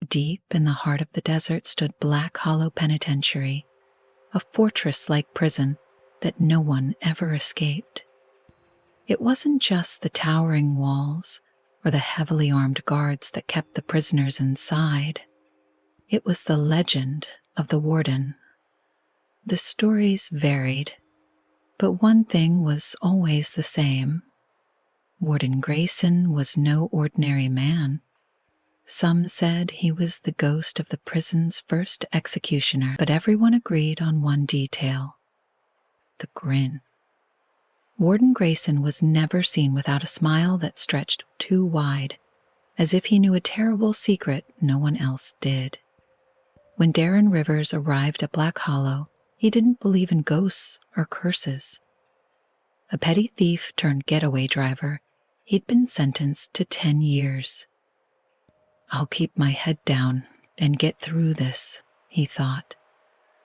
Deep in the heart of the desert stood Black Hollow Penitentiary, a fortress-like prison that no one ever escaped. It wasn't just the towering walls or the heavily armed guards that kept the prisoners inside. It was the legend of the Warden. The stories varied, but one thing was always the same. Warden Grayson was no ordinary man. Some said he was the ghost of the prison's first executioner, but everyone agreed on one detail: the grin. Warden Grayson was never seen without a smile that stretched too wide, as if he knew a terrible secret no one else did. When Darren Rivers arrived at Black Hollow, he didn't believe in ghosts or curses. A petty thief turned getaway driver, he'd been sentenced to 10 years. "I'll keep my head down and get through this," he thought.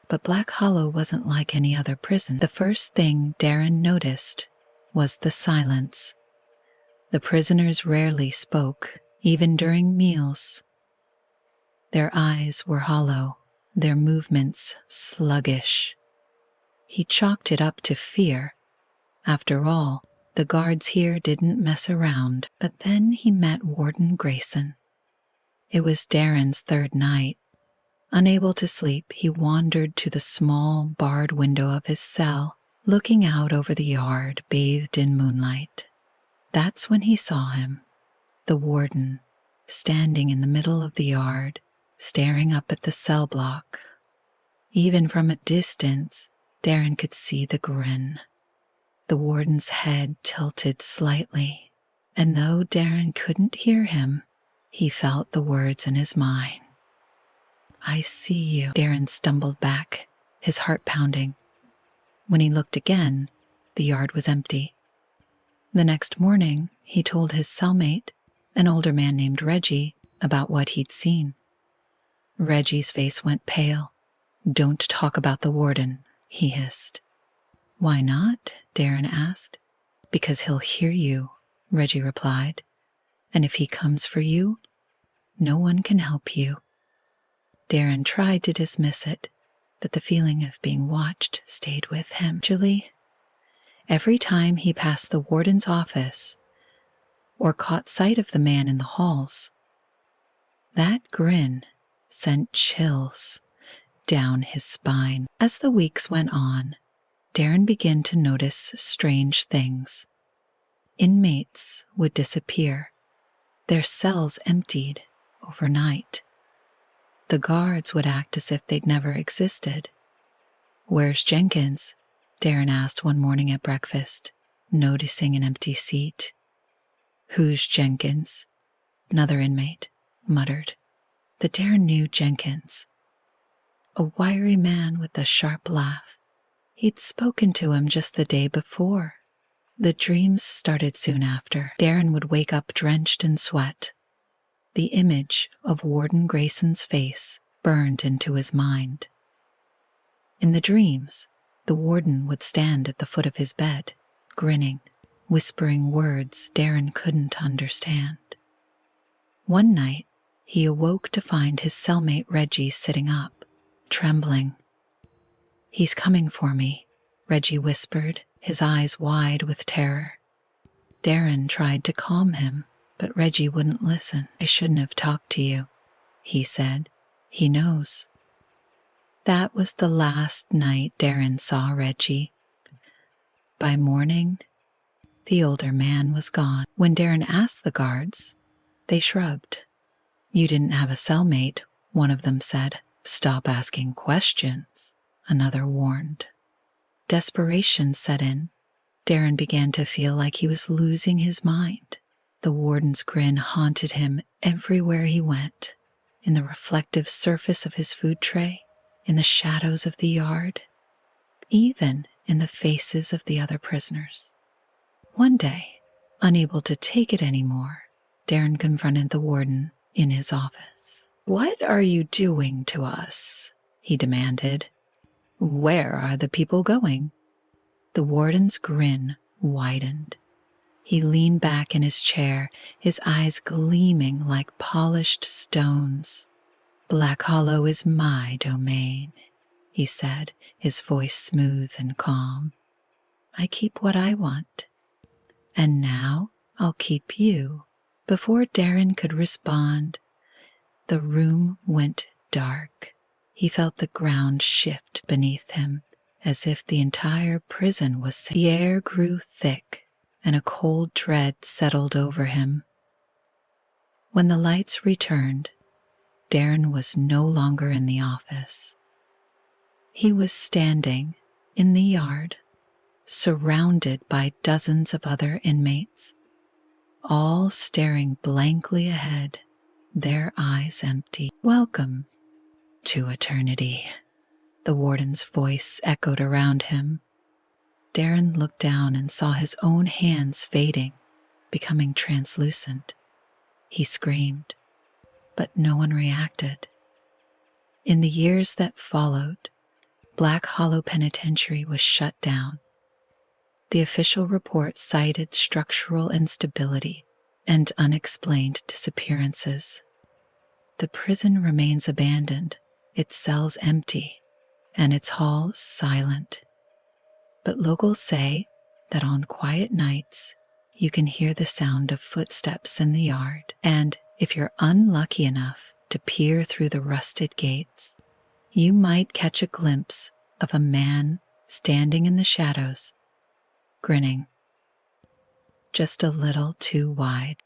But Black Hollow wasn't like any other prison. The first thing Darren noticed was the silence. The prisoners rarely spoke, even during meals. Their eyes were hollow, their movements sluggish. He chalked it up to fear. After all, the guards here didn't mess around. But then he met Warden Grayson. It was Darren's third night. Unable to sleep, he wandered to the small, barred window of his cell, looking out over the yard bathed in moonlight. That's when he saw him, the warden, standing in the middle of the yard, staring up at the cell block. Even from a distance, Darren could see the grin. The warden's head tilted slightly, and though Darren couldn't hear him, he felt the words in his mind. "I see you." Darren stumbled back, his heart pounding. When he looked again, the yard was empty. The next morning, he told his cellmate, an older man named Reggie, about what he'd seen. Reggie's face went pale. "Don't talk about the warden," he hissed. "Why not?" Darren asked. "Because he'll hear you," Reggie replied. "And if he comes for you, no one can help you." Darren tried to dismiss it, but the feeling of being watched stayed with him. Actually, every time he passed the warden's office or caught sight of the man in the halls, that grin sent chills down his spine. As the weeks went on, Darren began to notice strange things. Inmates would disappear, their cells emptied overnight. The guards would act as if they'd never existed. "Where's Jenkins?" Darren asked one morning at breakfast, noticing an empty seat. "Who's Jenkins?" another inmate muttered. But Darren knew Jenkins. A wiry man with a sharp laugh. He'd spoken to him just the day before. The dreams started soon after. Darren would wake up drenched in sweat. The image of Warden Grayson's face burned into his mind. In the dreams, the warden would stand at the foot of his bed, grinning, whispering words Darren couldn't understand. One night, he awoke to find his cellmate Reggie sitting up, trembling. "He's coming for me," Reggie whispered, his eyes wide with terror. Darren tried to calm him, but Reggie wouldn't listen. "I shouldn't have talked to you," he said. "He knows." That was the last night Darren saw Reggie. By morning, the older man was gone. When Darren asked the guards, they shrugged. "You didn't have a cellmate," one of them said. "Stop asking questions," another warned. Desperation set in. Darren began to feel like he was losing his mind. The warden's grin haunted him everywhere he went, in the reflective surface of his food tray, in the shadows of the yard, even in the faces of the other prisoners. One day, unable to take it anymore, Darren confronted the warden in his office. "What are you doing to us?" he demanded. "Where are the people going?" The warden's grin widened. He leaned back in his chair, his eyes gleaming like polished stones. Black Hollow is my domain, he said, his voice smooth and calm. I keep what I want. And now I'll keep you. Before Darren could respond, the room went dark. He felt the ground shift beneath him, as if the entire prison was sinking. The air grew thick, and a cold dread settled over him. When the lights returned, Darren was no longer in the office. He was standing in the yard, surrounded by dozens of other inmates, all staring blankly ahead, their eyes empty. Welcome to eternity, the warden's voice echoed around him. Darren looked down and saw his own hands fading, becoming translucent. He screamed, but no one reacted. In the years that followed, Black Hollow Penitentiary was shut down. The official report cited structural instability and unexplained disappearances. The prison remains abandoned, its cells empty, and its halls silent. But locals say that on quiet nights, you can hear the sound of footsteps in the yard, and if you're unlucky enough to peer through the rusted gates, you might catch a glimpse of a man standing in the shadows, grinning just a little too wide.